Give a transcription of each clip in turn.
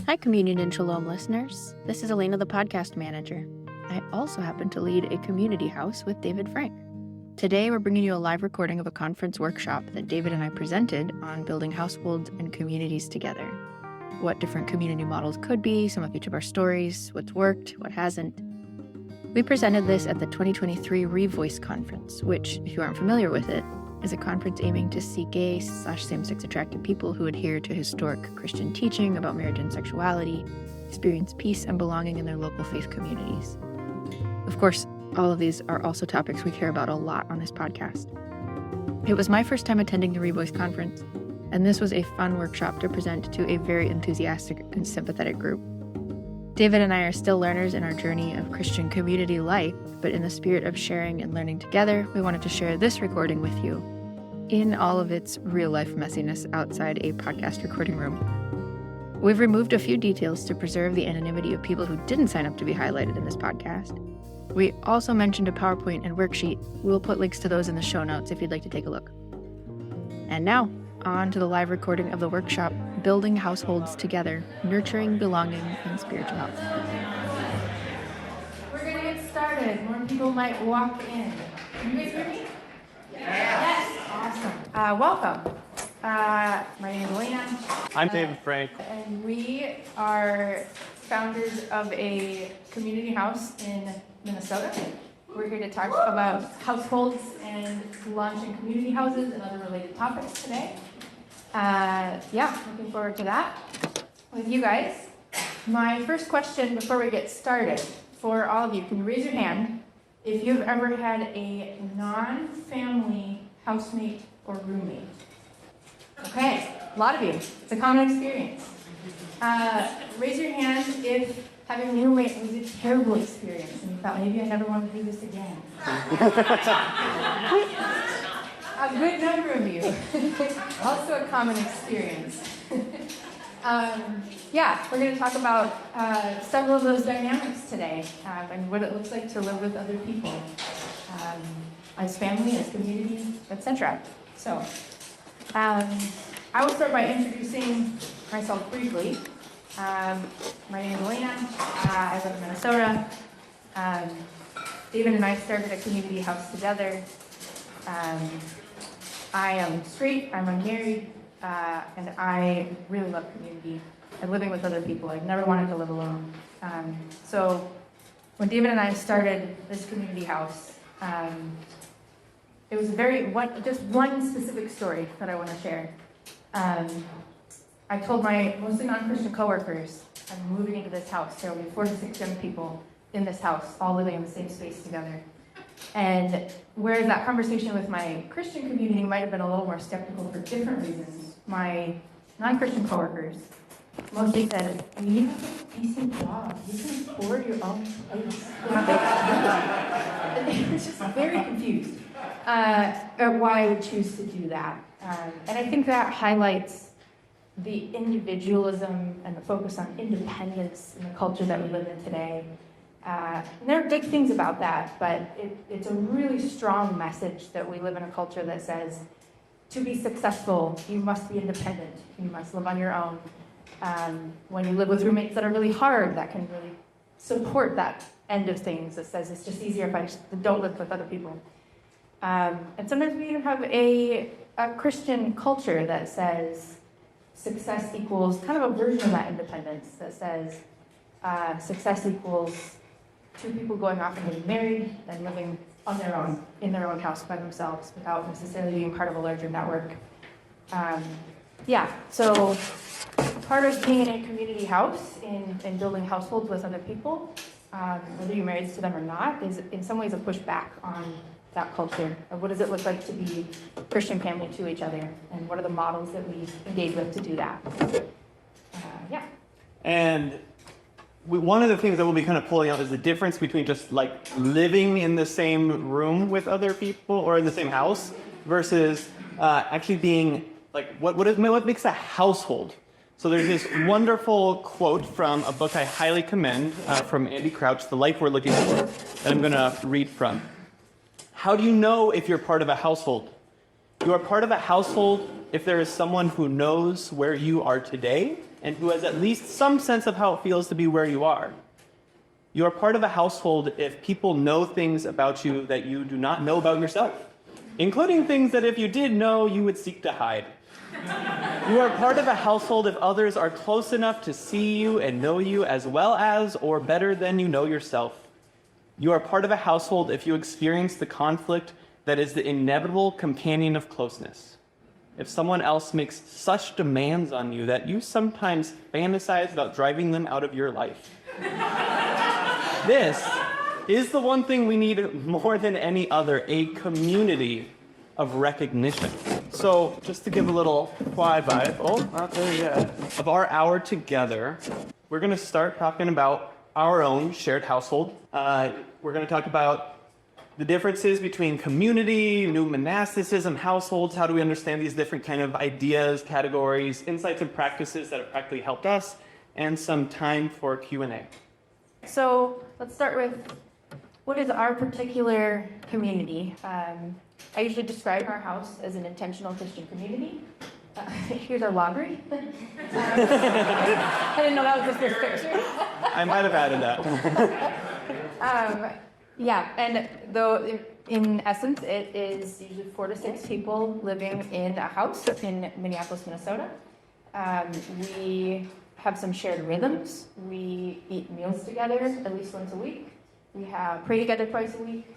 Hi, Communion and Shalom listeners. This is Elena, the podcast manager. I also happen to lead a community house with David Frank. Today, we're bringing you a live recording of a conference workshop that David and I presented on building households and communities together. What different community models could be, some of each of our stories, what's worked, what hasn't. We presented this at the 2023 Revoice conference, which, if you aren't familiar with it, is a conference aiming to see gay/same-sex attracted people who adhere to historic Christian teaching about marriage and sexuality, experience peace and belonging in their local faith communities. Of course, all of these are also topics we care about a lot on this podcast. It was my first time attending the Revoice conference, and this was a fun workshop to present to a very enthusiastic and sympathetic group. David and I are still learners in our journey of Christian community life, but in the spirit of sharing and learning together, we wanted to share this recording with you in all of its real-life messiness outside a podcast recording room. We've removed a few details to preserve the anonymity of people who didn't sign up to be highlighted in this podcast. We also mentioned a PowerPoint and worksheet. We'll put links to those in the show notes if you'd like to take a look. And now, on to the live recording of the workshop, Building Households Together, Nurturing Belonging and Spiritual Health. We're going to get started. More people might walk in. Can you guys hear me? Yes. Awesome. Welcome. My name is Elena. I'm David Frank. And we are founders of a community house in Minnesota. We're here to talk about households and launching community houses and other related topics today. Looking forward to that with you guys. My first question before we get started, for all of you, can you raise your hand if you've ever had a non-family housemate or roommate? Okay, a lot of you. It's a common experience. Raise your hand if having a roommate was a terrible experience and you thought maybe I never want to do this again. A good number of you. Also a common experience. We're going to talk about several of those dynamics today and what it looks like to live with other people as family, as community, etc. So, I will start by introducing myself briefly. My name is Elena. I live in Minnesota. David and I started a community house together. I am straight, I'm unmarried, and I really love community and living with other people. I've never wanted to live alone. So when David and I started this community house, it was just one specific story that I want to share. I told my mostly non-Christian coworkers, I'm moving into this house. There will be 4 to 6 young people in this house, all living in the same space together. And whereas that conversation with my Christian community might have been a little more skeptical for different reasons, my non-Christian coworkers mostly said, you have a decent job. You can afford your own place. And they were just very confused at why I would choose to do that. And I think that highlights the individualism and the focus on independence in the culture that we live in today. And there are big things about that, but it's a really strong message that we live in a culture that says, to be successful, you must be independent. You must live on your own. When you live with roommates that are really hard, that can really support that end of things that says it's just easier if I just don't live with other people. And sometimes we even have a Christian culture that says success equals kind of a version of that independence that says success equals 2 people going off and getting married and living on their own, in their own house by themselves without necessarily being part of a larger network. So part of being in a community house and building households with other people, whether you're married to them or not, is in some ways a pushback on that culture of what does it look like to be Christian family to each other, and what are the models that we engage with to do that. And one of the things that we'll be kind of pulling out is the difference between just like living in the same room with other people or in the same house versus actually being like, what makes a household? So there's this wonderful quote from a book I highly commend from Andy Crouch, The Life We're Looking For, that I'm going to read from. How do you know if you're part of a household? You are part of a household if there is someone who knows where you are today and who has at least some sense of how it feels to be where you are. You are part of a household if people know things about you that you do not know about yourself, including things that if you did know, you would seek to hide. You are part of a household if others are close enough to see you and know you as well as or better than you know yourself. You are part of a household if you experience the conflict that is the inevitable companion of closeness. If someone else makes such demands on you that you sometimes fantasize about driving them out of your life. This is the one thing we need more than any other, a community of recognition. So just to give a little fly vibe, not there yet, of our hour together, we're going to start talking about our own shared household. We're going to talk about the differences between community, new monasticism, households. How do we understand these different kind of ideas, categories, insights, and practices that have practically helped us, and some time for Q&A. So let's start with what is our particular community. I usually describe our house as an intentional Christian community. Here's our laundry. I didn't know that was the first picture. I might have added that. And though in essence it is usually 4 to 6 people living in a house in Minneapolis, Minnesota. We have some shared rhythms. We eat meals together at least once a week. We pray together twice a week.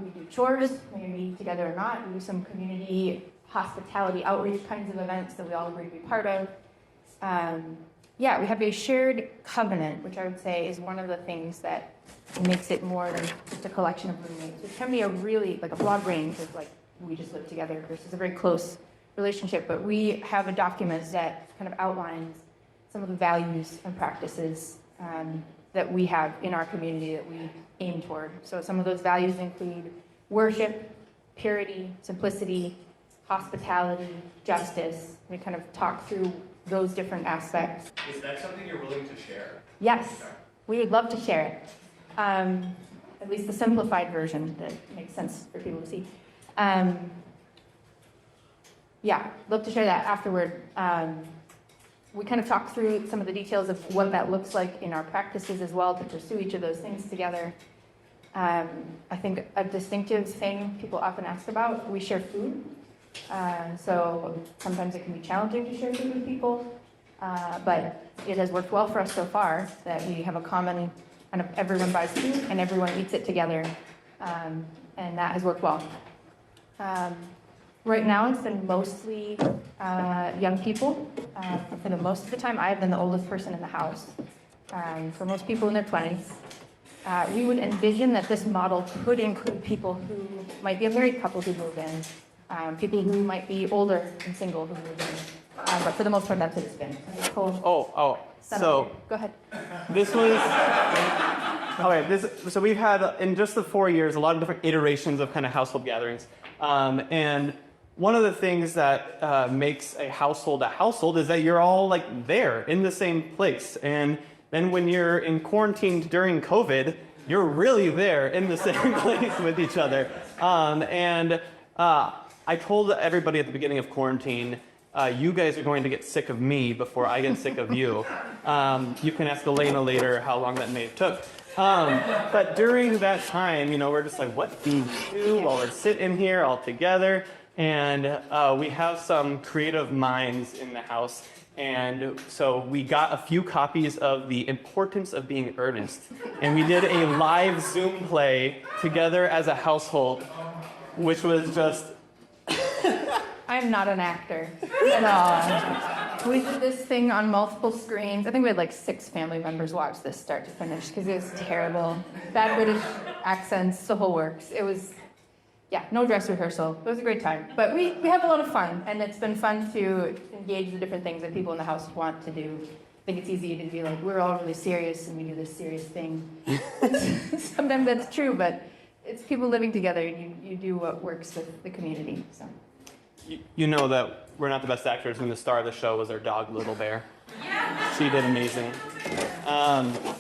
We do chores, whether we eat together or not. We do some community hospitality outreach kinds of events that we all agree to be part of. We have a shared covenant, which I would say is one of the things that makes it more than just a collection of roommates. It can be a broad range of we just live together versus a very close relationship, but we have a document that kind of outlines some of the values and practices that we have in our community that we aim toward. So some of those values include worship, purity, simplicity, hospitality, justice. We kind of talk through those different aspects. Is that something you're willing to share? Yes, we would love to share it. At least the simplified version that makes sense for people to see. Love to share that afterward. We kind of talk through some of the details of what that looks like in our practices as well to pursue each of those things together. I think a distinctive thing people often ask about, we share food. So sometimes it can be challenging to share food with people, but it has worked well for us so far that we have a common kind of everyone buys food and everyone eats it together, and that has worked well. Right now it's been mostly young people. For the most of the time I've been the oldest person in the house. For most people in their 20s. We would envision that this model could include people who might be a married couple who move in, people who might be older and single who move in. But for the most part, that's what it's been. So go ahead. This was So we've had in just the 4 years a lot of different iterations of kind of household gatherings, and one of the things that makes a household is that you're all there in the same place, and then when you're in quarantine during COVID, you're really there in the same place with each other. I told everybody at the beginning of quarantine, you guys are going to get sick of me before I get sick of you. You can ask Elena later how long that may have took. But during that time, we're just what do we do while we're sitting here all together? And we have some creative minds in the house. And so we got a few copies of The Importance of Being Earnest. And we did a live Zoom play together as a household, which was just... I am not an actor at all. We did this thing on multiple screens. I think we had 6 family members watch this start to finish because it was terrible. Bad British accents, the whole works. It was, no dress rehearsal. It was a great time. But we have a lot of fun, and it's been fun to engage the different things that people in the house want to do. I think it's easy to be we're all really serious and we do this serious thing. Sometimes that's true, but it's people living together and you do what works with the community. So. You know that we're not the best actors, and the star of the show was our dog, Little Bear. Yeah. She did amazing.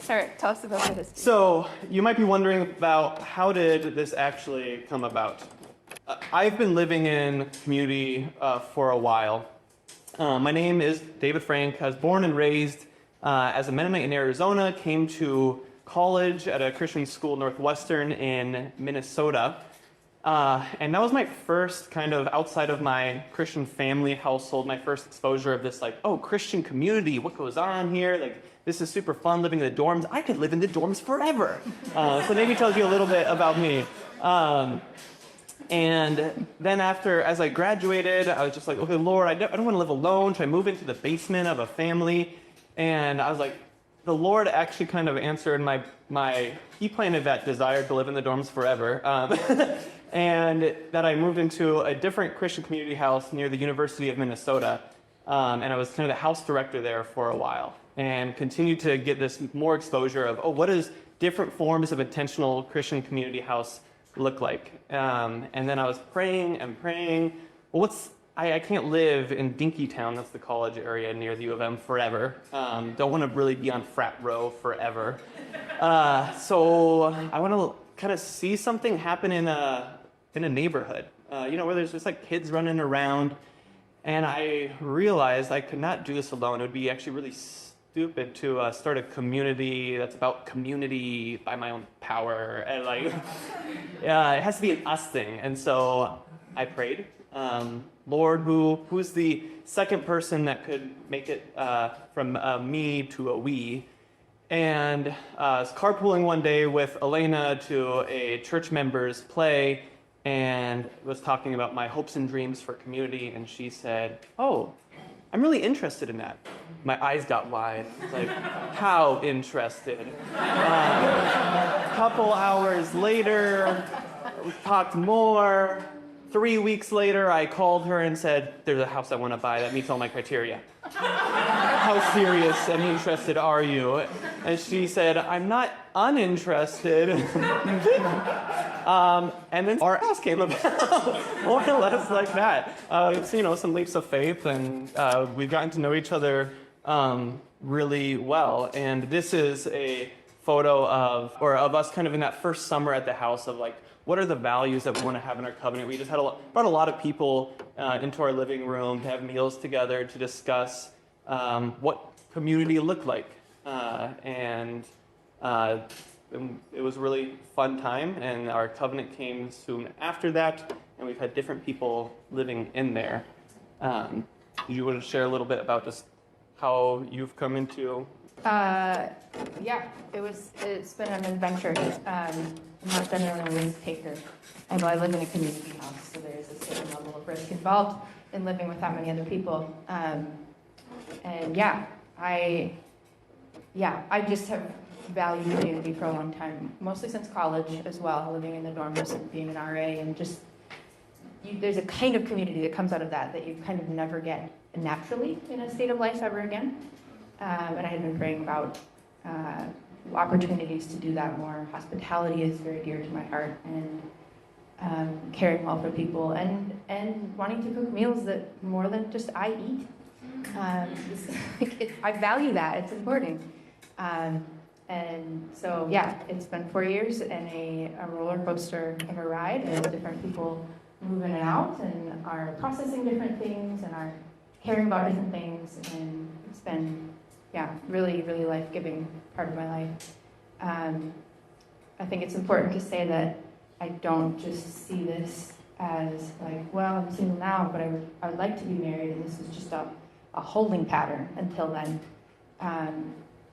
Sorry, tell us about the history. So you might be wondering about how did this actually come about? I've been living in community for a while. My name is David Frank. I was born and raised as a Mennonite in Arizona, came to college at a Christian school, Northwestern in Minnesota. And that was my first kind of, outside of my Christian family household, my first exposure of this, like, oh, Christian community, what goes on here? Like, this is super fun living in the dorms. I could live in the dorms forever. So maybe tells you a little bit about me. And then as I graduated, I was just like, okay, Lord, I don't want to live alone. Should I move into the basement of a family? And I was like, the Lord actually kind of answered he planted that desire to live in the dorms forever. And that I moved into a different Christian community house near the University of Minnesota. And I was kind of the house director there for a while and continued to get this more exposure of, what does different forms of intentional Christian community house look like? And then I was praying and praying. Well, I can't live in Dinkytown, that's the college area near the U of M, forever. Don't want to really be on frat row forever. So I want to kind of see something happen in a neighborhood, where there's just like kids running around. And I realized I could not do this alone. It would be actually really stupid to start a community that's about community by my own power. And it has to be an us thing. And so I prayed, Lord, who's the second person that could make it from me to a we? And I was carpooling one day with Elena to a church member's play and was talking about my hopes and dreams for community. And she said, oh, I'm really interested in that. My eyes got wide. I was like, how interested? A couple hours later, we talked more. 3 weeks later, I called her and said, there's a house I want to buy that meets all my criteria. How serious and interested are you? And she said, I'm not uninterested. And then our house came about, more or less like that. Some leaps of faith, and we've gotten to know each other really well. And this is a photo of us kind of in that first summer at the house of like, what are the values that we want to have in our covenant? We just brought a lot of people into our living room to have meals together to discuss what community looked like. And it was a really fun time, and our covenant came soon after that, and we've had different people living in there. Do you want to share a little bit about just how you've come into? It's been an adventure. I'm not been a risk taker. I live in a community house, so there's a certain level of risk involved in living with that many other people. I just have valued community for a long time, mostly since college as well, living in the dorms and being an RA, and just there's a kind of community that comes out of that you kind of never get naturally in a state of life ever again. And I had been praying about opportunities to do that more. Hospitality is very dear to my heart, and caring well for people, and wanting to cook meals that more than just I eat. I value that. It's important. And so, it's been 4 years and a roller coaster of a ride, and different people move in and out and are processing different things and are caring about different things. And it's been, really, really life-giving part of my life. I think it's important to say that I don't just see this as like, well, I'm single now, but I would like to be married, and this is just a holding pattern until then.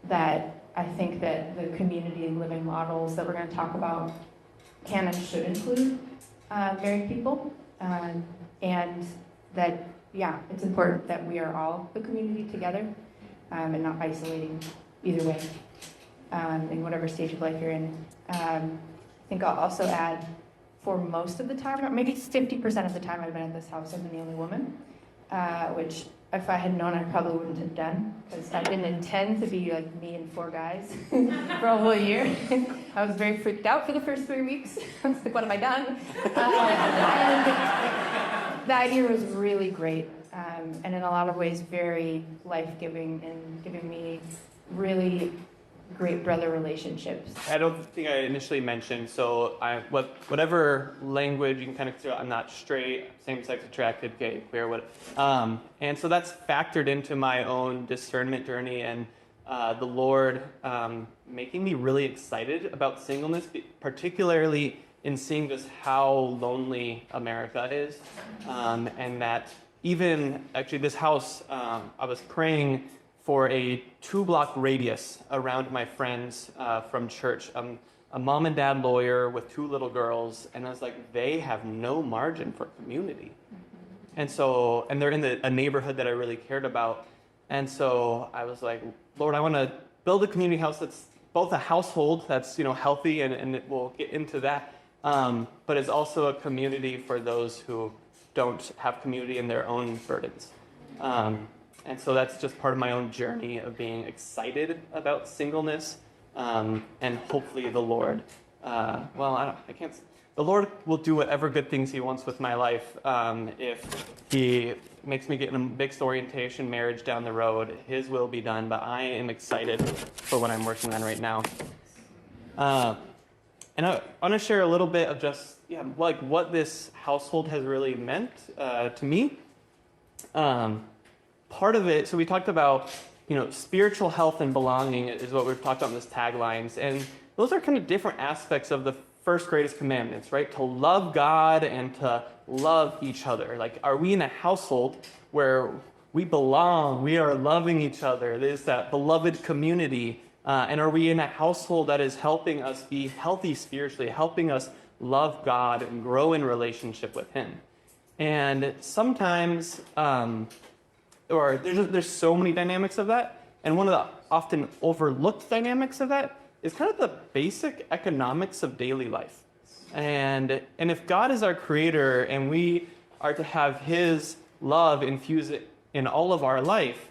That I think that the community and living models that we're going to talk about can and should include married people, and that, it's important that we are all the community together, and not isolating either way, in whatever stage of life you're in. I think I'll also add, for most of the time, maybe 50% of the time I've been at this house, I've been the only woman, which if I had known, I probably wouldn't have done, because I didn't intend to be like me and 4 guys for a whole year. I was very freaked out for the first 3 weeks. I was like, what have I done? And that year was really great, and in a lot of ways very life-giving, and giving me really great brother relationships. I don't think I initially mentioned, so whatever language you can kind of consider, I'm not straight, same-sex attracted, gay, queer, and so that's factored into my own discernment journey, and the Lord making me really excited about singleness, particularly in seeing just how lonely America is, and that even actually this house, I was praying for a 2-block radius around my friends from church. A mom and dad lawyer with 2 little girls, and I was like, they have no margin for community. And they're in a neighborhood that I really cared about. And so I was like, Lord, I want to build a community house that's both a household that's healthy, and we'll get into that, but it's also a community for those who don't have community in their own burdens. And so that's just part of my own journey of being excited about singleness, and hopefully the Lord, the Lord will do whatever good things He wants with my life. If He makes me get in a mixed orientation marriage down the road, His will be done. But I am excited for what I'm working on right now. And I want to share a little bit of just what this household has really meant to me. Part of it, so we talked about, spiritual health and belonging is what we've talked about in this taglines. And those are kind of different aspects of the first greatest commandments, right? To love God and to love each other. Like, are we in a household where we belong, we are loving each other? There's that beloved community. And are we in a household that is helping us be healthy spiritually, helping us love God and grow in relationship with Him? And sometimes, there's so many dynamics of that, and one of the often overlooked dynamics of that is kind of the basic economics of daily life. And if God is our creator and we are to have His love infuse it in all of our life,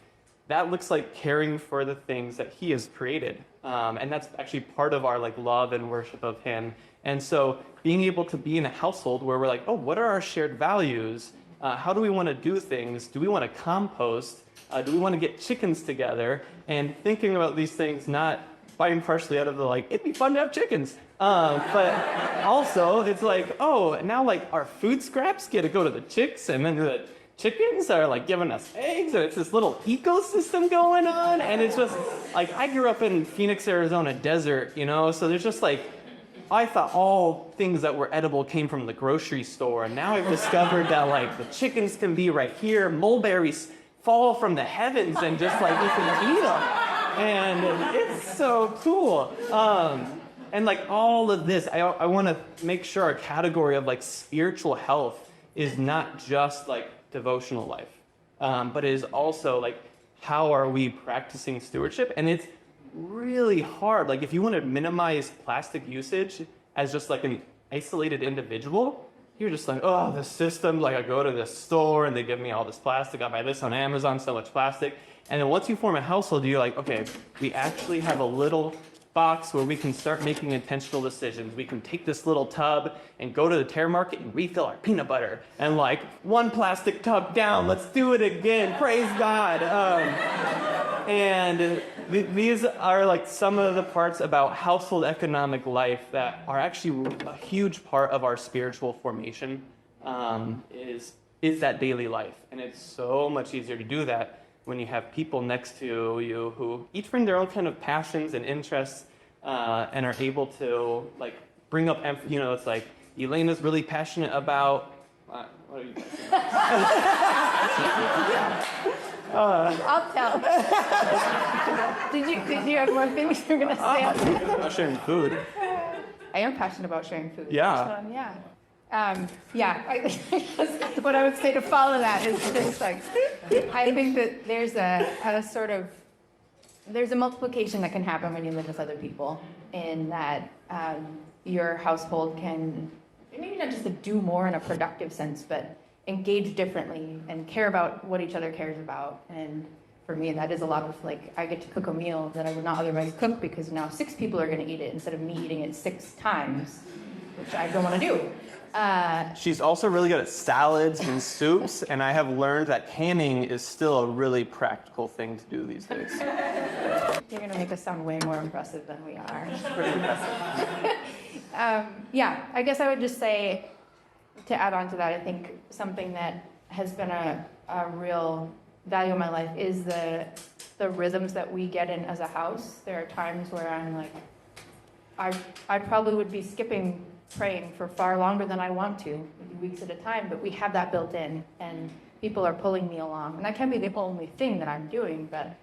that looks like caring for the things that He has created. And that's actually part of our love and worship of Him. And so being able to be in a household where we're like, oh, what are our shared values? How do we want to do things? Do we want to compost? Do we want to get chickens together? And thinking about these things, not biting partially out of the it'd be fun to have chickens. But also it's now our food scraps get to go to the chicks, and then the chickens are giving us eggs, and it's this little ecosystem going on. And it's just I grew up in Phoenix, Arizona desert, so there's just I thought all things that were edible came from the grocery store, and now I've discovered that the chickens can be right here. Mulberries fall from the heavens, and just we can eat them, and it's so cool. And all of this, I want to make sure our category of spiritual health is not just devotional life, but it is also how are we practicing stewardship? And it's really hard. If you want to minimize plastic usage as just an isolated individual, you're just oh, the system, I go to this store and they give me all this plastic, I buy this on Amazon, so much plastic. And then once you form a household, you're okay, we actually have a little box where we can start making intentional decisions. We can take this little tub and go to the Terra Market and refill our peanut butter. And one plastic tub down, let's do it again, praise God. And these are some of the parts about household economic life that are actually a huge part of our spiritual formation, is that daily life. And it's so much easier to do that when you have people next to you who each bring their own kind of passions and interests, and are able to bring up, it's Elena's really passionate about, what are you I'll tell. Did you have more things you were going to say? About sharing food. I am passionate about sharing food. Yeah. What I would say to follow that is just I think that there's there's a multiplication that can happen when you live with other people, in that your household can maybe not just to do more in a productive sense, but engage differently and care about what each other cares about. And for me, that is a lot of I get to cook a meal that I would not otherwise cook, because now 6 people are going to eat it instead of me eating it 6 times, which I don't want to do. She's also really good at salads and soups, and I have learned that canning is still a really practical thing to do these days. You're going to make us sound way more impressive than we are. Pretty impressive. Yeah, I guess I would just say, to add on to that, I think something that has been a real value in my life is the rhythms that we get in as a house. There are times where I'm like, I probably would be skipping praying for far longer than I want to, maybe weeks at a time, but we have that built in, and people are pulling me along. And that can be the only thing that I'm doing, but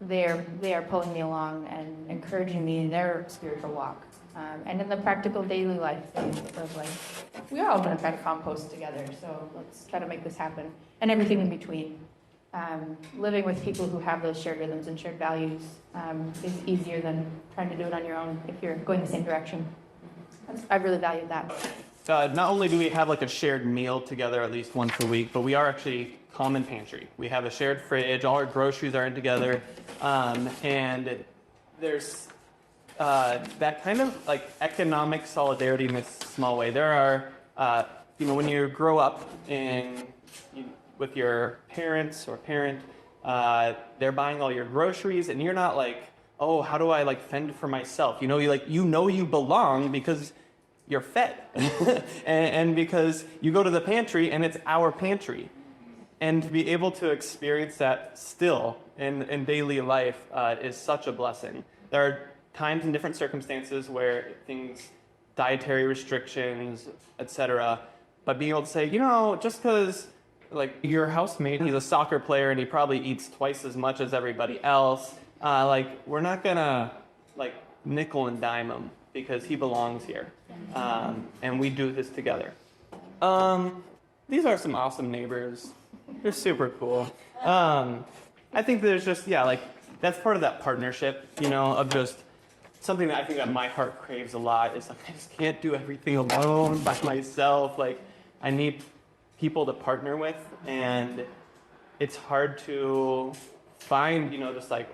they are pulling me along and encouraging me in their spiritual walk. And in the practical daily life thing of like, we are all going to try to compost together, so let's try to make this happen. And everything in between. Living with people who have those shared rhythms and shared values is easier than trying to do it on your own if you're going the same direction. I really valued that. Not only do we have like a shared meal together at least once a week, but we are actually common pantry. We have a shared fridge. All our groceries are in together, and there's that kind of like economic solidarity in this small way. There are, when you grow up with your parents or parent, they're buying all your groceries, and you're not like, oh, how do I like fend for myself? You know you belong because you're fed, and because you go to the pantry and it's our pantry, and to be able to experience that still in daily life is such a blessing. There are times and different circumstances where dietary restrictions, etc. But being able to say, just because like your housemate, he's a soccer player and he probably eats twice as much as everybody else, we're not gonna like nickel and dime him because he belongs here, and we do this together. These are some awesome neighbors. They're super cool. I think there's just that's part of that partnership, of just something that I think that my heart craves a lot is like, I just can't do everything alone by myself. Like, I need people to partner with, and it's hard to find, just like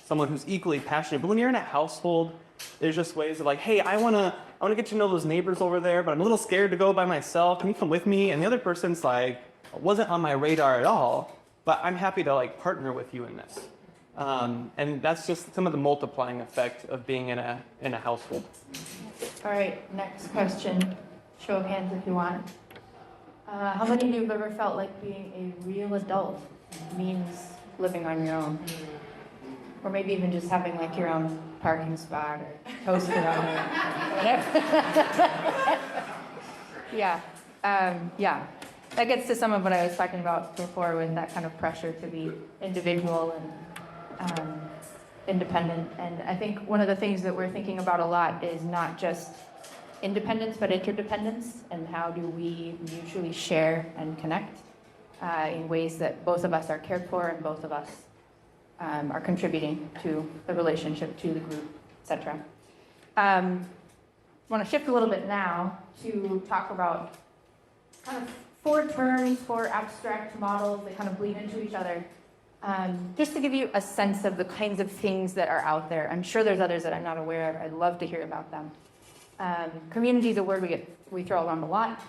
someone who's equally passionate. But when you're in a household, there's just ways of like, hey, I wanna get to know those neighbors over there, but I'm a little scared to go by myself. Can you come with me? And the other person's like, wasn't on my radar at all, but I'm happy to like partner with you in this. And that's just some of the multiplying effect of being in a household. All right, next question. Show of hands if you want. How many of you have ever felt like being a real adult means living on your own? Or maybe even just having like your own parking spot or toaster oven or whatever. Yeah. That gets to some of what I was talking about before with that kind of pressure to be individual and independent. And I think one of the things that we're thinking about a lot is not just independence, but interdependence, and how do we mutually share and connect in ways that both of us are cared for and both of us are contributing to the relationship, to the group, etc. I want to shift a little bit now to talk about kind of 4 terms, 4 abstract models that kind of bleed into each other, just to give you a sense of the kinds of things that are out there. I'm sure there's others that I'm not aware of. I'd love to hear about them. Community is a word we throw around a lot.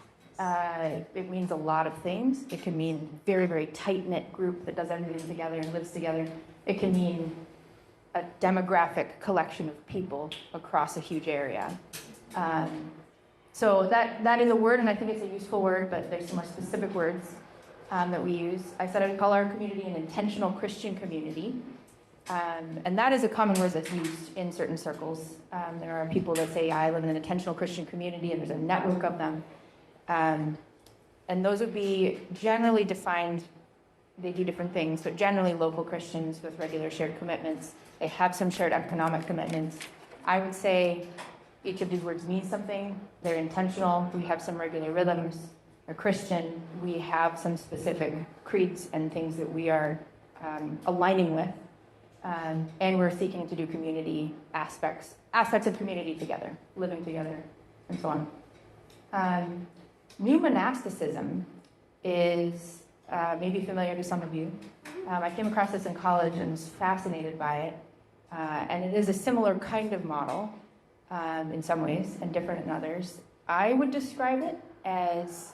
It means a lot of things. It can mean very, very tight-knit group that does everything together and lives together. It can mean a demographic collection of people across a huge area. So that is a word, and I think it's a useful word, but there's some more specific words that we use. I said I would call our community an intentional Christian community. And that is a common word that's used in certain circles. There are people that say, I live in an intentional Christian community, and there's a network of them. And those would be generally defined, they do different things, but generally local Christians with regular shared commitments. They have some shared economic commitments. I would say each of these words means something. They're intentional. We have some regular rhythms. They're Christian. We have some specific creeds and things that we are aligning with. And we're seeking to do community aspects of community together, living together, and so on. New monasticism is maybe familiar to some of you. I came across this in college and was fascinated by it. And it is a similar kind of model in some ways and different in others. I would describe it as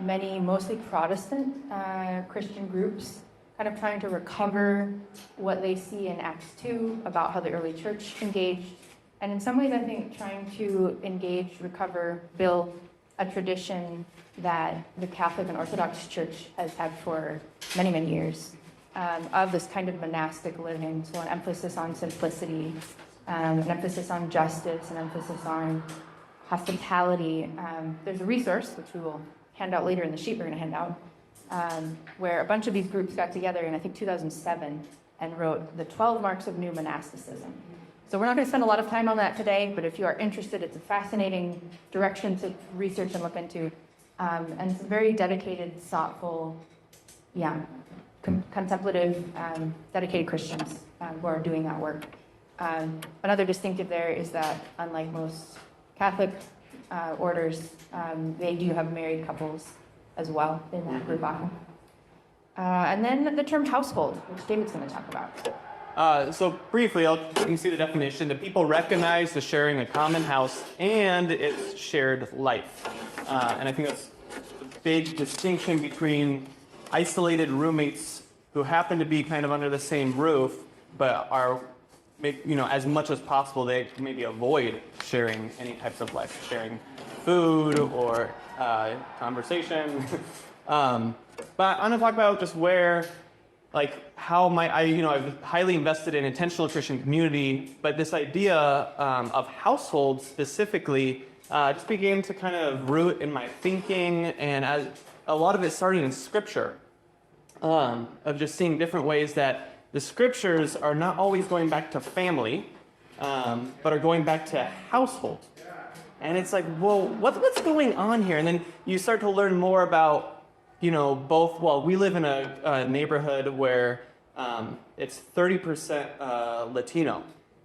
many mostly Protestant Christian groups kind of trying to recover what they see in Acts 2 about how the early church engaged. And in some ways, I think trying to engage, recover, build a tradition that the Catholic and Orthodox Church has had for many, many years, of this kind of monastic living. So an emphasis on simplicity, an emphasis on justice, an emphasis on hospitality. There's a resource, which we will hand out later in the sheet we're going to hand out, where a bunch of these groups got together in, I think, 2007 and wrote the 12 Marks of New Monasticism. So we're not going to spend a lot of time on that today, but if you are interested, it's a fascinating direction to research and look into. And some very dedicated, thoughtful, contemplative, dedicated Christians who are doing that work. Another distinctive there is that, unlike most Catholic orders, they do have married couples as well in that group. And then the term household, which David's going to talk about. So briefly, you can see the definition that people recognize the sharing a common house and its shared life. And I think that's a big distinction between isolated roommates who happen to be kind of under the same roof, but are, as much as possible, they maybe avoid sharing any types of life, sharing food or conversation. But I'm going to talk about just where, how I've highly invested in intentional Christian community, but this idea of household specifically just began to kind of root in my thinking, and as a lot of it started in Scripture, of just seeing different ways that the Scriptures are not always going back to family, but are going back to household. And it's like, well, what's going on here? And then you start to learn more about, we live in a neighborhood where it's 30% Latino.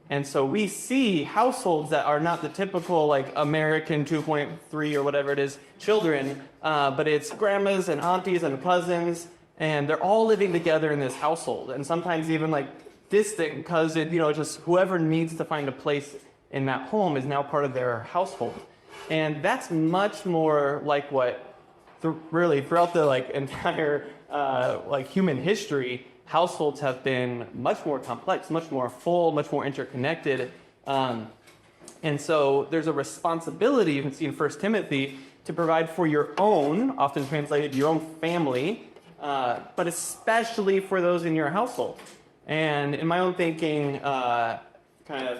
And so we see households that are not the typical American 2.3 or whatever it is children, but it's grandmas and aunties and cousins, and they're all living together in this household. And sometimes even distant, because just whoever needs to find a place in that home is now part of their household. And that's much more like what really throughout the entire human history, households have been much more complex, much more full, much more interconnected. And so there's a responsibility, you can see in 1 Timothy, to provide for your own, often translated your own family, but especially for those in your household. And in my own thinking, kind of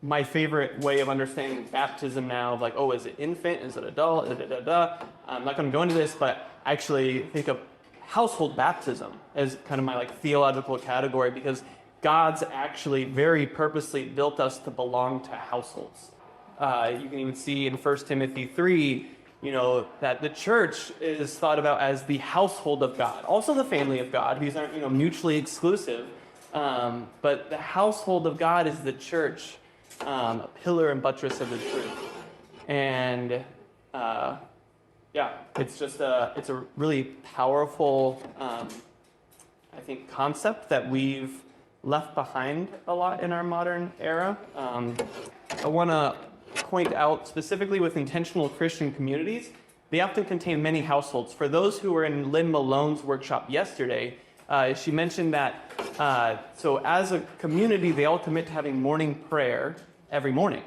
my favorite way of understanding baptism now, of is it infant, is it adult, I'm not going to go into this, but I actually think of household baptism as kind of my theological category, because God's actually very purposely built us to belong to households. You can even see in 1 Timothy 3, that the church is thought about as the household of God, also the family of God. These aren't mutually exclusive, but the household of God is the church. A pillar and buttress of the truth. And it's just it's a really powerful, I think, concept that we've left behind a lot in our modern era. I want to point out specifically with intentional Christian communities, they often contain many households. For those who were in Lynn Malone's workshop yesterday, she mentioned that so as a community, they all commit to having morning prayer every morning.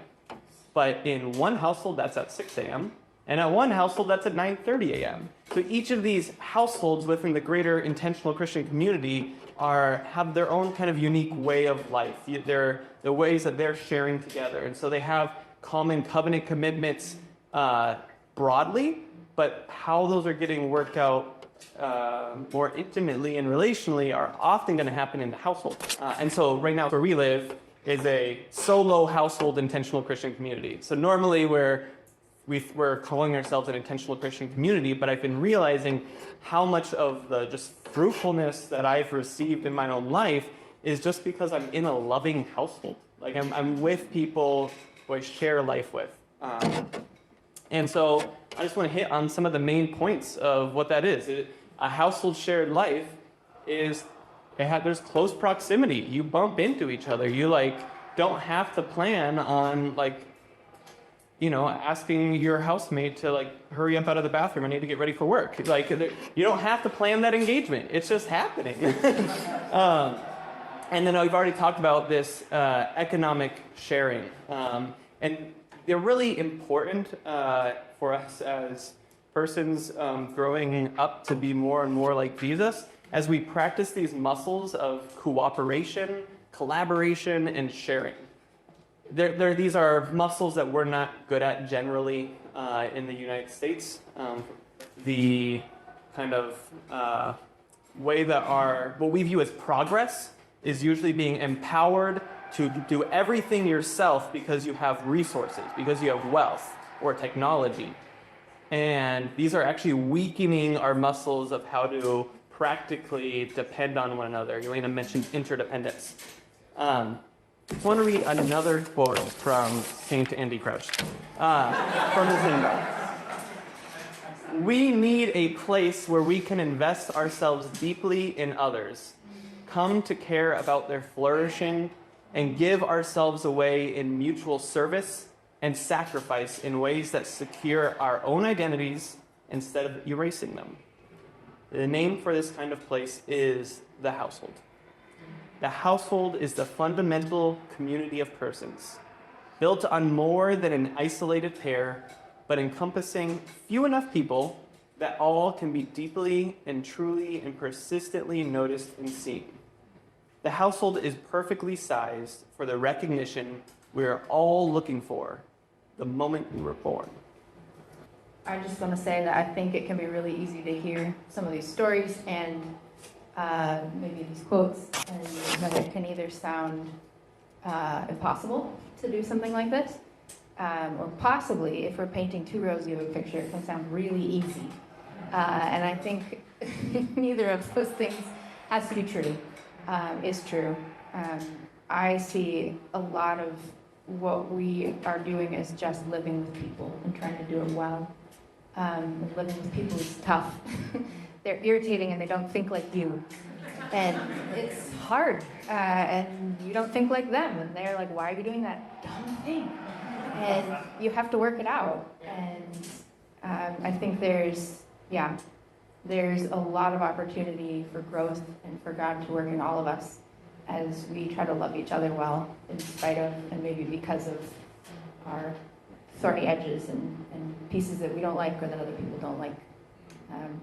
But in one household, that's at 6 a.m., and at one household, that's at 9:30 a.m. So each of these households within the greater intentional Christian community have their own kind of unique way of life. They're the ways that they're sharing together. And so they have common covenant commitments broadly, but how those are getting worked out more intimately and relationally are often going to happen in the household. And so right now where we live is a solo household intentional Christian community. So normally we're calling ourselves an intentional Christian community, but I've been realizing how much of the just fruitfulness that I've received in my own life is just because I'm in a loving household. I'm with people who I share life with. And so I just want to hit on some of the main points of what that is. A household shared life is, there's close proximity. You bump into each other. You don't have to plan on asking your housemate to like hurry up out of the bathroom. I need to get ready for work. Like you don't have to plan that engagement. It's just happening. And then we've already talked about this economic sharing. And they're really important for us as persons growing up to be more and more like Jesus as we practice these muscles of cooperation, collaboration, and sharing. These are muscles that we're not good at generally in the United States. The kind of way that what we view as progress is usually being empowered to do everything yourself because you have resources, because you have wealth or technology. And these are actually weakening our muscles of how to practically depend on one another. Elena mentioned interdependence. I want to read another quote from Saint Andy Crouch from his hymn. We need a place where we can invest ourselves deeply in others, come to care about their flourishing, and give ourselves away in mutual service and sacrifice in ways that secure our own identities instead of erasing them. The name for this kind of place is the household. The household is the fundamental community of persons, built on more than an isolated pair, but encompassing few enough people that all can be deeply and truly and persistently noticed and seen. The household is perfectly sized for the recognition we are all looking for the moment we were born. I just want to say that I think it can be really easy to hear some of these stories and maybe these quotes, and that it can either sound impossible to do something like this, or possibly, if we're painting too rosy of a picture, it can sound really easy. And I think neither of those things has to be true, is true. I see a lot of what we are doing is just living with people and trying to do it well. Living with people is tough. They're irritating and they don't think like you. And it's hard. And you don't think like them. And they're like, why are you doing that dumb thing? And you have to work it out. And I think there's a lot of opportunity for growth and for God to work in all of us as we try to love each other well, in spite of, and maybe because of, our thorny edges and pieces that we don't like or that other people don't like.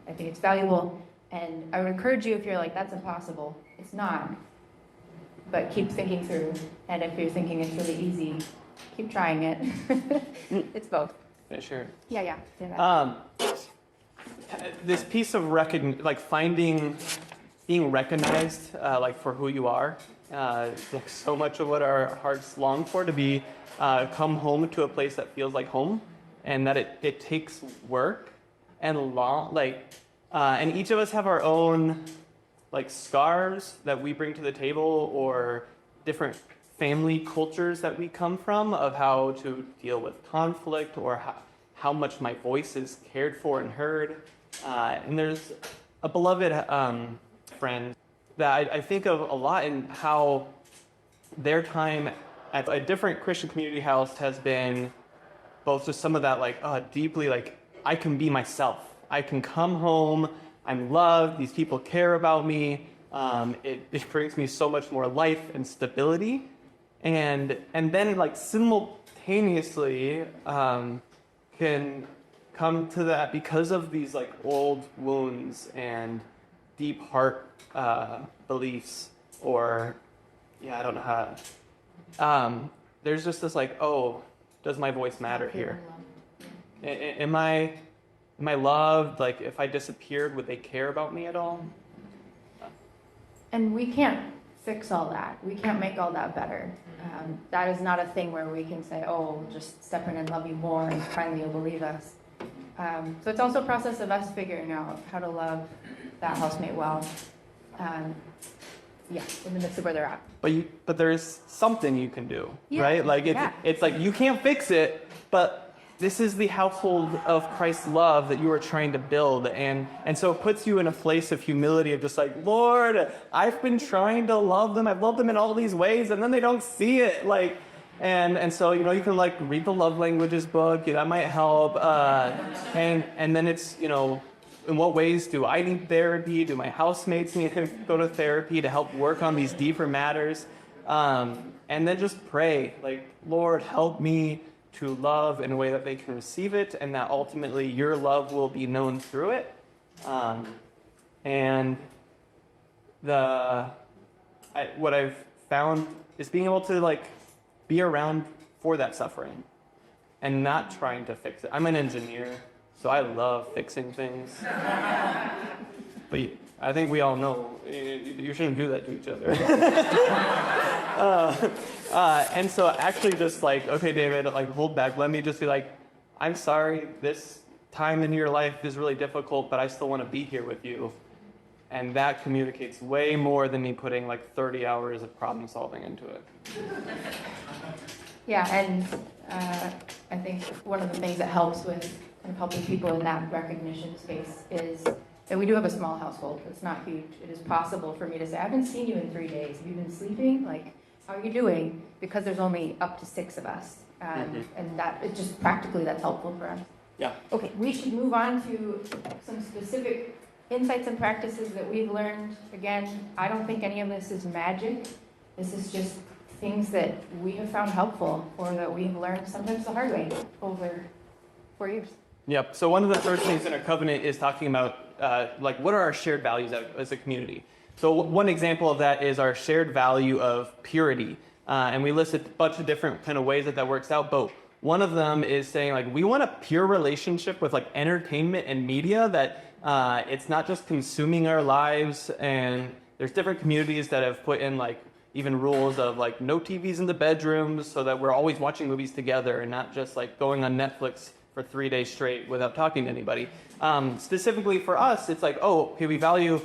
I think it's valuable, and I would encourage you, if you're like, that's impossible, it's not. But keep thinking through, and if you're thinking it's really easy, keep trying it. It's both. Yeah, sure. Yeah. This piece of being recognized, for who you are, like so much of what our hearts long for, to be come home to a place that feels like home, and that it takes work and and each of us have our own scars that we bring to the table, or different family cultures that we come from, of how to deal with conflict, or how much my voice is cared for and heard. And there's a beloved friend that I think of a lot, in how their time at a different Christian community house has been both just some of that deeply I can be myself. I can come home, I'm loved, these people care about me. It brings me so much more life and stability. And then simultaneously can come to that because of these old wounds and deep heart beliefs, or I don't know how. There's just this does my voice matter here? Am I loved? If I disappeared, would they care about me at all? And we can't fix all that. We can't make all that better. That is not a thing where we can say, oh, just step in and love you more and finally you'll believe us. So it's also a process of us figuring out how to love that housemate well. In the midst of where they're at. But there's something you can do, right? It's you can't fix it, but this is the household of Christ's love that you are trying to build. And so it puts you in a place of humility of just Lord, I've been trying to love them. I've loved them in all these ways, and then they don't see it. And so, you can like read the love languages book, that might help. And then it's, in what ways do I need therapy? Do my housemates need to go to therapy to help work on these deeper matters? And then just pray, like, Lord, help me to love in a way that they can receive it, and that ultimately your love will be known through it. And what I've found is being able to like be around for that suffering and not trying to fix it. I'm an engineer, so I love fixing things. But I think we all know you shouldn't do that to each other. And so actually just like, okay, David, like hold back. Let me just be like, I'm sorry, this time in your life is really difficult, but I still want to be here with you. And that communicates way more than me putting like 30 hours of problem solving into it. Yeah, and I think one of the things that helps with kind of helping people in that recognition space is that we do have a small household. It's not huge. It is possible for me to say, I haven't seen you in 3 days. Have you been sleeping? Like, how are you doing? Because there's only up to 6 of us. And that, it just practically, that's helpful for us. Yeah. Okay, we should move on to some specific insights and practices that we've learned. Again, I don't think any of this is magic. This is just things that we have found helpful or that we've learned sometimes the hard way over 4 years. Yep. So one of the first things in our covenant is talking about like what are our shared values as a community. So one example of that is our shared value of purity. And we list a bunch of different kind of ways that works out. But one of them is saying like we want a pure relationship with like entertainment and media that it's not just consuming our lives. And there's different communities that have put in like even rules of like no TVs in the bedrooms so that we're always watching movies together and not just like going on Netflix for 3 days straight without talking to anybody. Specifically for us, it's like, oh, okay, we value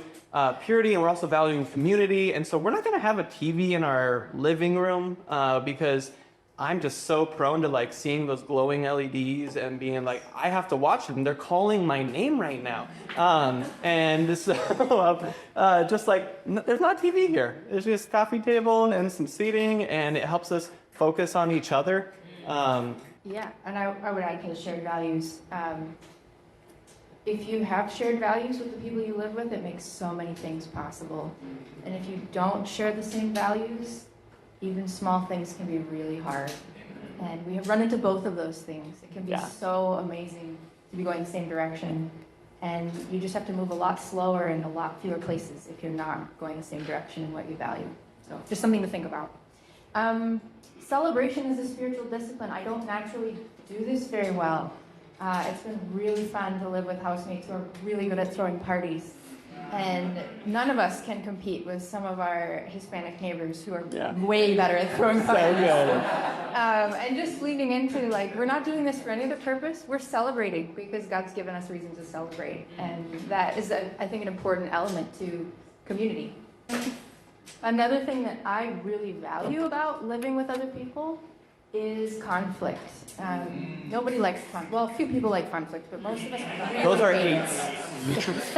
purity and we're also valuing community. And so we're not going to have a TV in our living room because I'm just so prone to like seeing those glowing LEDs and being like, I have to watch them. They're calling my name right now. And so just like, there's not TV here. There's just a coffee table and some seating, and it helps us focus on each other. Yeah, and I would add to the shared values. If you have shared values with the people you live with, it makes so many things possible. And if you don't share the same values, even small things can be really hard. And we have run into both of those things. It can be so amazing to be going the same direction. And you just have to move a lot slower in a lot fewer places if you're not going the same direction in what you value. So just something to think about. Celebration is a spiritual discipline. I don't naturally do this very well. It's been really fun to live with housemates who are really good at throwing parties. And none of us can compete with some of our Hispanic neighbors who are way better at throwing parties. And just leaning into, like, we're not doing this for any other purpose. We're celebrating because God's given us reasons to celebrate. And that is, I think, an important element to community. Another thing that I really value about living with other people is conflict. Nobody likes conflict. Well, a few people like conflict, but most of us really Those are hate hates.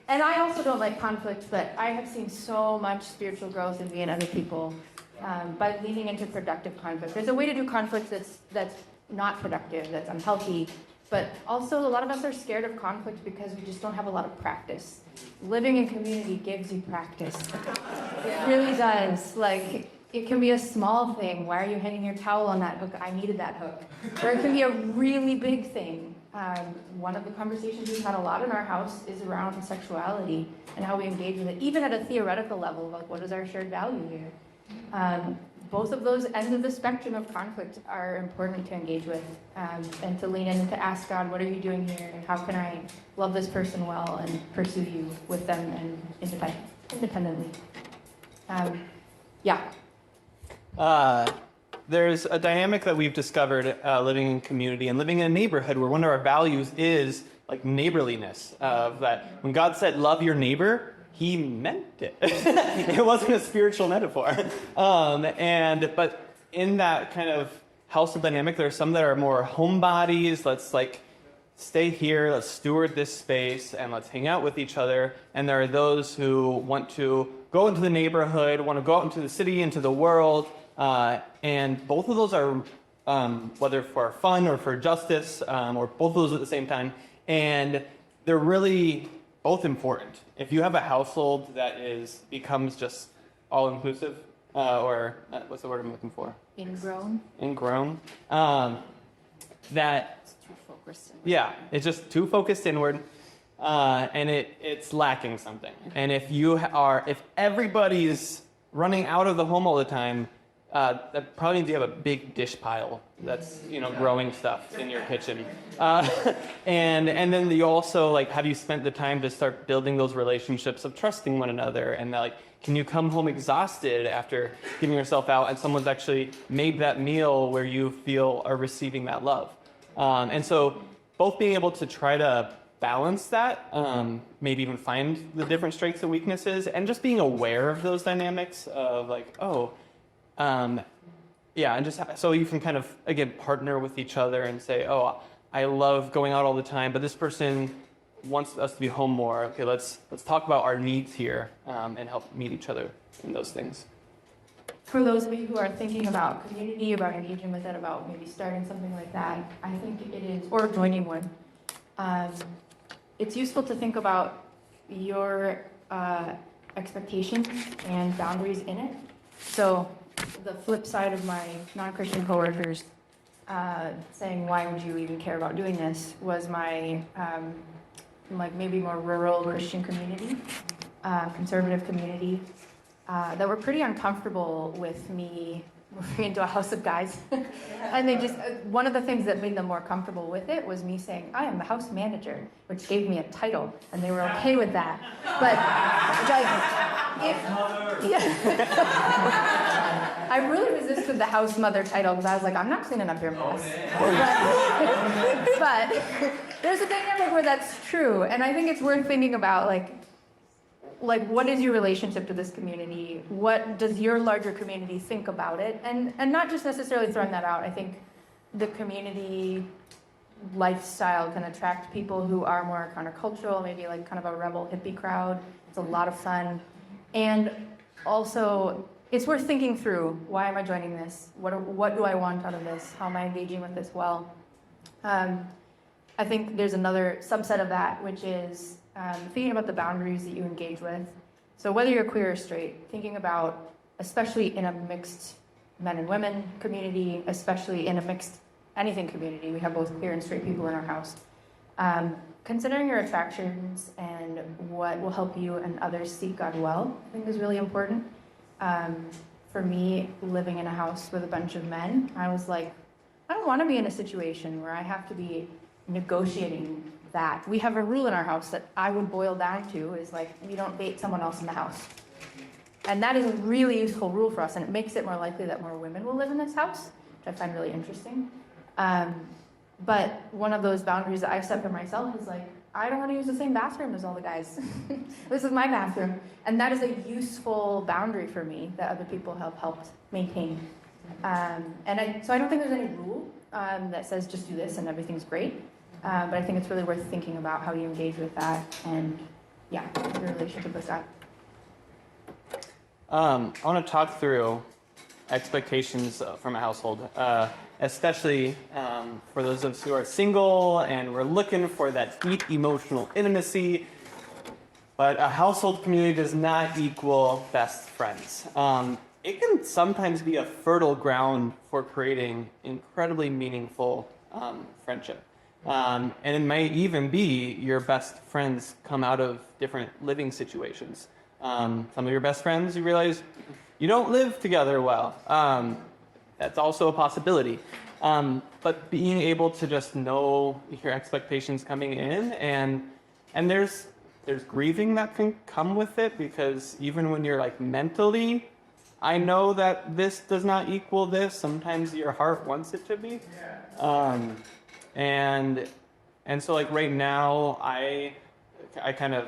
And I also don't like conflict, but I have seen so much spiritual growth in me and other people by leaning into productive conflict. There's a way to do conflict that's not productive, that's unhealthy, but also a lot of us are scared of conflict because we just don't have a lot of practice. Living in community gives you practice. It really does. Like, it can be a small thing. Why are you hanging your towel on that hook? I needed that hook. Or it can be a really big thing. One of the conversations we've had a lot in our house is around sexuality and how we engage with it, even at a theoretical level, like what is our shared value here? Both of those ends of the spectrum of conflict are important to engage with and to lean in and to ask God, what are you doing here? And how can I love this person well and pursue you with them and independently? There's a dynamic that we've discovered living in community and living in a neighborhood where one of our values is like neighborliness. That when God said, love your neighbor, he meant it. It wasn't a spiritual metaphor. But in that kind of household dynamic, there are some that are more homebodies. Let's like stay here, let's steward this space, and let's hang out with each other. And there are those who want to go into the neighborhood, want to go out into the city, into the world, And both of those are, whether for fun or for justice, or both of those at the same time. And they're really both important. If you have a household that becomes just all-inclusive, or what's the word I'm looking for? Ingrown. That, It's too focused. yeah, it's just too focused inward, and it's lacking something. And if everybody's running out of the home all the time, that probably means you have a big dish pile that's growing stuff in your kitchen. And then you also, like, have you spent the time to start building those relationships of trusting one another, and like, can you come home exhausted after giving yourself out and someone's actually made that meal where you feel are receiving that love? And so both being able to try to balance that, maybe even find the different strengths and weaknesses, and just being aware of those dynamics of like, and just so you can kind of, again, partner with each other and say, oh, I love going out all the time, but this person wants us to be home more. Okay, let's talk about our needs here, and help meet each other in those things. For those of you who are thinking about community, about engaging with it, about maybe starting something like that, I think it is, or joining one, it's useful to think about your expectations and boundaries in it. So the flip side of my non-Christian coworkers saying, why would you even care about doing this, was my maybe more rural Christian community, conservative community, that were pretty uncomfortable with me moving into a house of guys. And they just, one of the things that made them more comfortable with it was me saying, I am the house manager, which gave me a title, and they were okay with that. But, I really resisted the house mother title because I was like, I'm not cleaning up your mess. But there's a dynamic where that's true, and I think it's worth thinking about, like what is your relationship to this community? What does your larger community think about it? And not just necessarily throwing that out. I think the community lifestyle can attract people who are more countercultural, maybe like kind of a rebel hippie crowd. It's a lot of fun. And also, it's worth thinking through, why am I joining this? What do I want out of this? How am I engaging with this well? I think there's another subset of that, which is thinking about the boundaries that you engage with. So whether you're queer or straight, thinking about, especially in a mixed men and women community, especially in a mixed anything community, we have both queer and straight people in our house, considering your attractions and what will help you and others seek God well, I think is really important. For me, living in a house with a bunch of men, I was like, I don't want to be in a situation where I have to be negotiating that. We have a rule in our house that I would boil down to is like, we don't date someone else in the house. And that is a really useful rule for us, and it makes it more likely that more women will live in this house, which I find really interesting. But one of those boundaries that I've set for myself is like, I don't want to use the same bathroom as all the guys. This is my bathroom. And that is a useful boundary for me that other people have helped maintain. So I don't think there's any rule that says just do this and everything's great. But I think it's really worth thinking about how you engage with that and, your relationship with God. I want to talk through expectations from a household, especially for those of us who are single and we're looking for that deep emotional intimacy. But a household community does not equal best friends. It can sometimes be a fertile ground for creating incredibly meaningful friendship. And it may even be your best friends come out of different living situations. Some of your best friends, you realize you don't live together well. That's also a possibility. But being able to just know your expectations coming in, and there's grieving that can come with it, because even when you're like mentally, I know that this does not equal this, sometimes your heart wants it to be. And so like right now, I kind of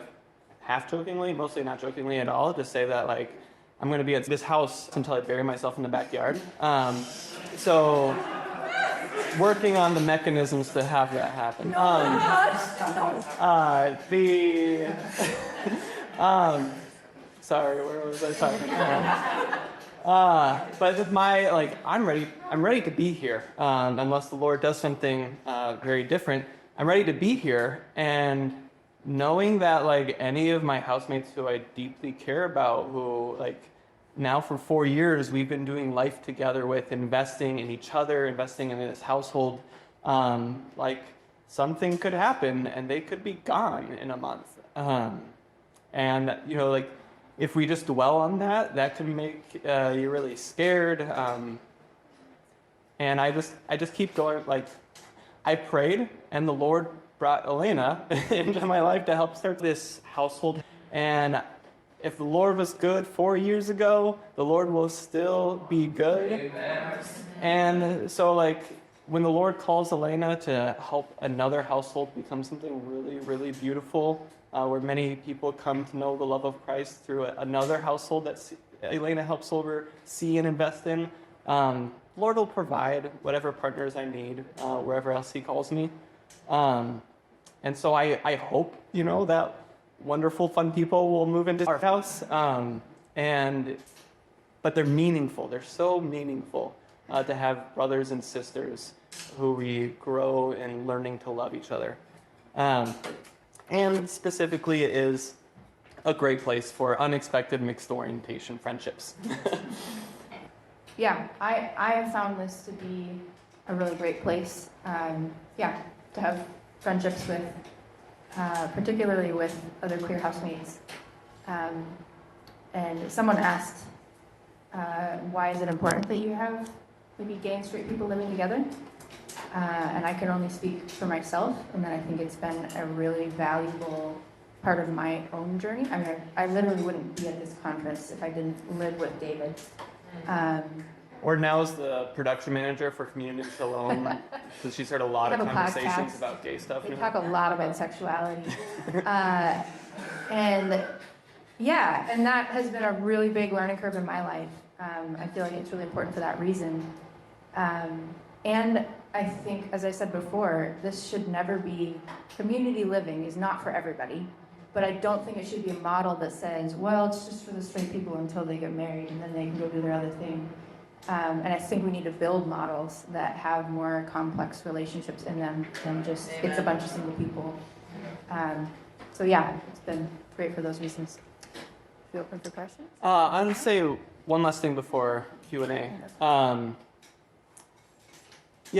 half jokingly, mostly not jokingly at all, to say that like I'm going to be at this house until I bury myself in the backyard. So working on the mechanisms to have that happen. Sorry, where was I talking about? But with my, I'm ready to be here, unless the Lord does something very different. I'm ready to be here, and knowing that, any of my housemates who I deeply care about, who, now for 4 years, we've been doing life together with, investing in each other, investing in this household, something could happen, and they could be gone in a month. And, if we just dwell on that, that can make you really scared. And I just keep going. I prayed, and the Lord brought Elena into my life to help start this household. And if the Lord was good 4 years ago, the Lord will still be good. Amen. And so, when the Lord calls Elena to help another household become something really, really beautiful, where many people come to know the love of Christ through another household that Elena helps over see and invest in, Lord will provide whatever partners I need, wherever else he calls me. And so I hope, that wonderful, fun people will move into our house. But they're meaningful. They're so meaningful to have brothers and sisters who we grow in learning to love each other. And specifically, it is a great place for unexpected mixed orientation friendships. Yeah, I have found this to be a really great place. To have friendships with, particularly with other queer housemates. And someone asked, why is it important that you have maybe gay and straight people living together? And I can only speak for myself, and then I think it's been a really valuable part of my own journey. I mean, I literally wouldn't be at this conference if I didn't live with David. Or now as the production manager for Community Shalom, so she's heard a lot of conversations about gay stuff. We talk a lot about sexuality. And that has been a really big learning curve in my life. I feel like it's really important for that reason. And I think, as I said before, this should never be, community living is not for everybody, but I don't think it should be a model that says, well, it's just for the straight people until they get married and then they can go do their other thing. And I think we need to build models that have more complex relationships in them than just, it's a bunch of single people. It's been great for those reasons. Feel open for questions? I'm going to say one last thing before Q&A.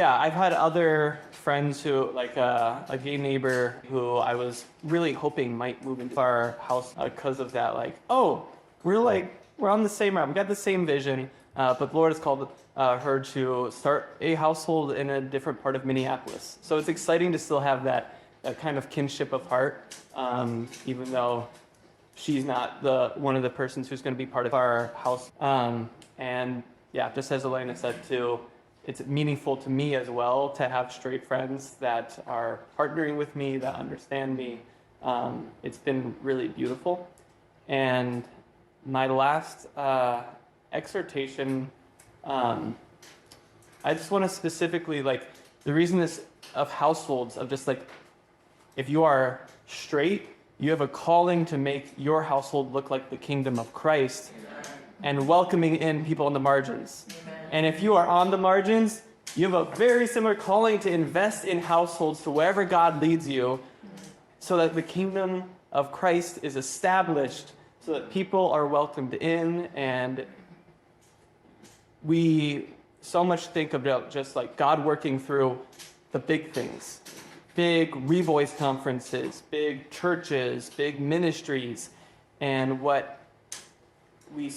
I've had other friends who, a gay neighbor who I was really hoping might move into our house because of that. We're on the same route. We got the same vision, but the Lord has called her to start a household in a different part of Minneapolis. So it's exciting to still have that kind of kinship of heart, even though she's not one of the persons who's going to be part of our house. Just as Elena said too, it's meaningful to me as well to have straight friends that are partnering with me, that understand me. It's been really beautiful. And my last exhortation, I just want to specifically, the reason this of households, of just if you are straight, you have a calling to make your household look like the kingdom of Christ and welcoming in people on the margins. And if you are on the margins, you have a very similar calling to invest in households to wherever God leads you so that the kingdom of Christ is established, so that people are welcomed in. And we so much think about just God working through the big things, big Revoice conferences, big churches, big ministries, and what we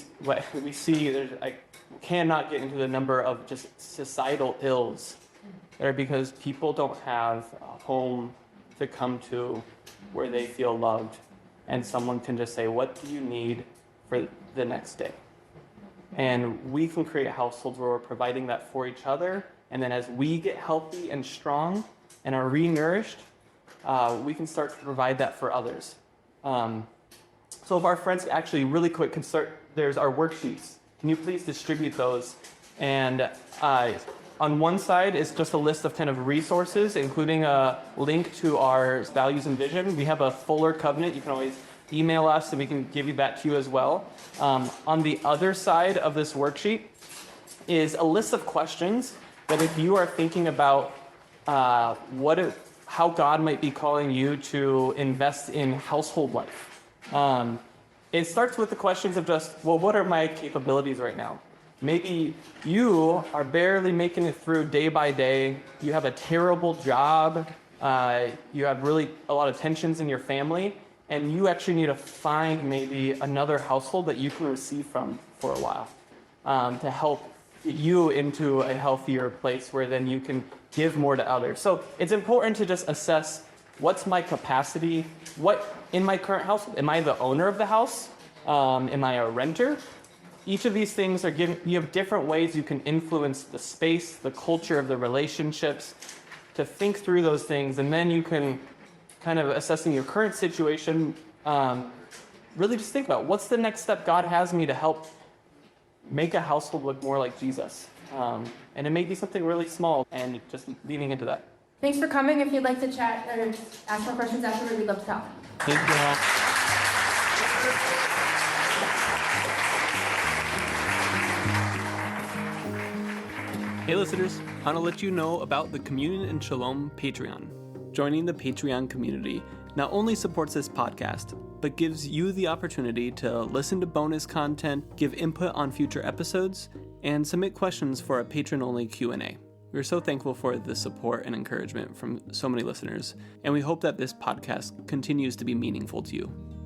see, I cannot get into the number of just societal ills that are because people don't have a home to come to where they feel loved, and someone can just say, what do you need for the next day? And we can create households where we're providing that for each other, and then as we get healthy and strong and are re-nourished, we can start to provide that for others. So if our friends actually really quick can start, there's our worksheets. Can you please distribute those? And on one side is just a list of kind of resources, including a link to our values and vision. We have a fuller covenant. You can always email us and we can give you that to you as well. On the other side of this worksheet is a list of questions that if you are thinking about how God might be calling you to invest in household life. It starts with the questions of just, well, what are my capabilities right now? Maybe you are barely making it through day by day. You have a terrible job. You have really a lot of tensions in your family, and you actually need to find maybe another household that you can receive from for a while to help get you into a healthier place where then you can give more to others. So it's important to just assess what's my capacity, what in my current household, am I the owner of the house? Am I a renter? Each of these things you have different ways you can influence the space, the culture of the relationships, to think through those things, and then you can kind of assessing your current situation, really just think about what's the next step God has me to help make a household look more like Jesus. And it may be something really small, and just leaning into that. Thanks for coming. If you'd like to chat or ask more questions afterward, we'd love to talk. Thank you all. Hey listeners, I want to let you know about the Communion and Shalom Patreon. Joining the Patreon community not only supports this podcast, but gives you the opportunity to listen to bonus content, give input on future episodes, and submit questions for a patron-only Q&A. We're so thankful for the support and encouragement from so many listeners, and we hope that this podcast continues to be meaningful to you.